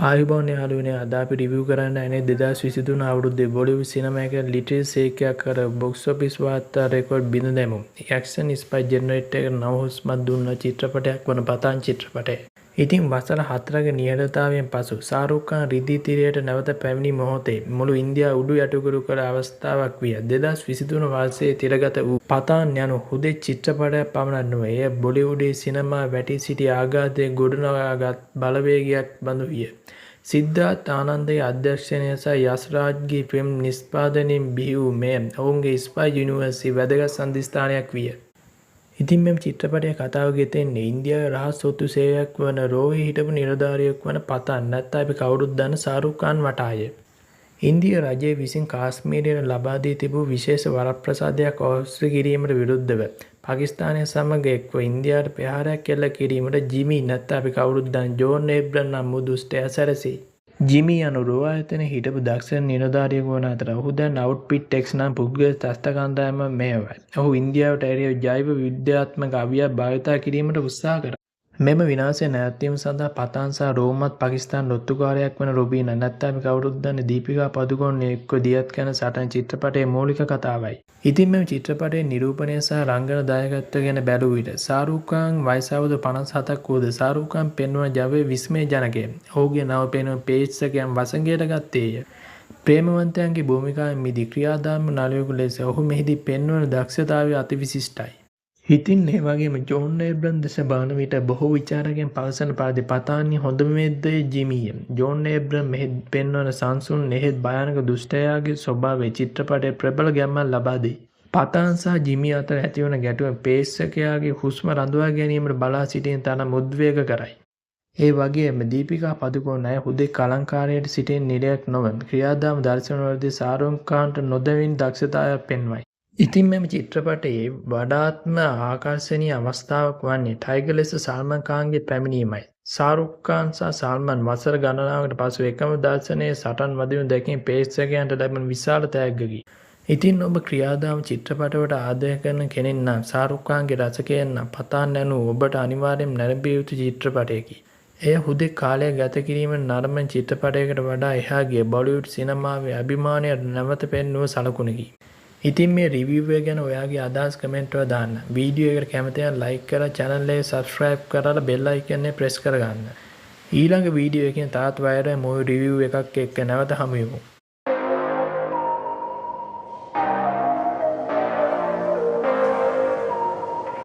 ආයුබෝවන් යාළුවනේ අද අපි රිවිව් කරන්න යන්නේ 2023 අවුරුද්දේ බොලිවුඩ් සිනමා එකේ ලිටිල් සේක්යක් කර බොක්ස් ඔෆිස් වාර්තා රෙකෝඩ් බිඳ දැමු. ඇක්ෂන් ස්පයි ජෙනරේටර් එක නව හුස්මක් දුන්න චිත්‍රපටයක් වන පතාන් චිත්‍රපටය. ඉතින් වසර 4ක නිහඬතාවයෙන් පසු ශාරුක් ඛාන් රිදී තිරයට නැවත පැමිණි මොහොතේ මුළු ඉන්දියාව උඩු යටිකුරු කළ අවස්ථාවක් විය. 2023 වර්ෂයේ තිරගත වූ පතාන් යනු හුදෙක් චිත්‍රපටයක් පමණක් නොවේ. එය බොලිවුඩේ සිනමා වැටී සිටි ආඝාතයේ ගොඩනගාගත් බලවේගයක් බඳු විය. සිද්ධාර්ථ ආනන්දගේ අධ්‍යක්ෂණය සහ යශ් රාජ්ගේ ෆිල්ම් නිෂ්පාදනයෙන් බිහි වූ මෙය ඔවුන්ගේ ස්පයි යුනිවර්සයේ වැදගත් සන්ධිස්ථානයක් විය. ඉතින් මෙම චිත්‍රපටයේ කතාව ගෙතෙන්නේ ඉන්දියාවේ රහස් ඔත්තු සේවයක් වන රෝහේ හිටපු නිලධාරියෙක් වන පතාන් නැත්නම් අපි කවුරුත් දන්න ශාරුක් ඛාන් වටාය. ඉන්දියා රජය විසින් කාශ්මීරයට ලබා දී තිබූ විශේෂ වරප්‍රසාදයක් ඔස්සේ කිරීමට විරුද්ධව පාකිස්තානය සමග එක්ව ඉන්දියාවට ප්‍රහාරයක් එල්ල කිරීමට ජිමි නැත්නම් අපි කවුරුත් දන්න ජෝන් ඒබ්‍රම් නම් වූ දුෂ්ටයා සැරසී. ජිමි යනු රෝ ආයතනයේ හිටපු දක්ෂ නිලධාරියෙකු වන අතර ඔහු දැන් අවුට්පිට් එක්ස් නම් පුද්ගල ත්‍රස්ත කණ්ඩායම මෙහෙයවයි. ඔහු ඉන්දියාවට එරෙහිව ජෛව විද්‍යාත්මක අවියක් භාවිතා කිරීමට උත්සාහ කරයි. මෙම විනාශය නැවැත්වීම සඳහා පතාන් සහ රෝමත් පාකිස්තාන ඔත්තුකාරයෙක් වන රුබීනා නැත්නම් අපි කවුරුත් දන්න දීපිකා පදුකොන් එක්ව දියත් කරන සටන චිත්‍රපටයේ මූලික කතාවයි. ඉතින් මෙම චිත්‍රපටයේ නිරූපණය සහ රංගන දායකත්වය ගැන බැලූ විට ශාරුක් ඛාන් වයස අවුරුදු 57ක් වූද ශාරුක් ඛාන් පෙන්වන ජවය විස්මයජනකය. ඔහුගේ නව පෙනුම ප්‍රේක්ෂකයන් වසඟයට ගත්තේය. ප්‍රේමවන්තයන්ගේ භූමිකාවෙන් මිදී ක්‍රියාදාම නළුවෙකු ලෙස ඔහු මෙහිදී පෙන්වන දක්ෂතාවය අතිවිශිෂ්ටයි. ඉතින් ඒ වගේම ජෝන් ඒබ්‍රම් දෙස බලන විට බොහෝ විචාරකයන් පවසන පරිදි පතාන්ගේ හොඳම මිත්‍රය ජිමිය. ජෝන් ඒබ්‍රම් මෙහි පෙන්වන සංසුන් නෙහෙත් භයානක දුෂ්ටයාගේ ස්වභාවය චිත්‍රපටයේ ප්‍රබල ගැම්මක් ලබා දෙයි. පතාන් සහ ජිමි අතර ඇතිවන ගැටුම ප්‍රේක්ෂකයාගේ හුස්ම රඳවා ගැනීමට බලා සිටින තරම් උද්වේග කරයි. ඒ වගේම දීපිකා පදුකොන් අය හුදෙක් අලංකාරයට සිටින නිරයක් නොව ක්‍රියාදාම දර්ශනවලදී ශාරුක් ඛාන්ට නොදැවෙන දක්ෂතාවයක් පෙන්වයි. ඉතින් මෙම චිත්‍රපටයේ වඩාත්ම ආකර්ශනීය අවස්ථාවක් වන්නේ ටයිගර් ලෙස සල්මන් ඛාන්ගේ පැමිණීමයි. ශාරුක් ඛාන් සහ සල්මන් වසර ගණනාවකට පසු එකම දර්ශනයේ සටන් වදිනු දැකීම ප්‍රේක්ෂකයන්ට ලැබෙන විශාල තෑග්ගකි. ඉතින් ඔබ ක්‍රියාදාම චිත්‍රපටවලට ආදරය කරන කෙනෙක් නම් ශාරුක් ඛාන්ගේ රසිකයෙක් නම් පතාන් යනු ඔබට අනිවාර්යයෙන් නැරඹිය යුතු චිත්‍රපටයකි. එය හුදෙක් කාලයක් ගත කිරීමෙන් නරඹන චිත්‍රපටයකට වඩා එහා ගිය බොලිවුඩ් සිනමාවේ අභිමානයට නැවත පෙන්වූ සලකුණකි. ඉතින් මේ රිවිව් එක ගැන ඔයාගේ අදහස් කමෙන්ට් වල දාන්න. වීඩියෝ එකට කැමති නම් ලයික් කරලා channel එක subscribe කරලා bell icon එක press කරගන්න. ඊළඟ වීඩියෝ එකකින් තාත් වයරේ මොයි රිවිව් එකක් එක්ක නැවත හමු වෙමු.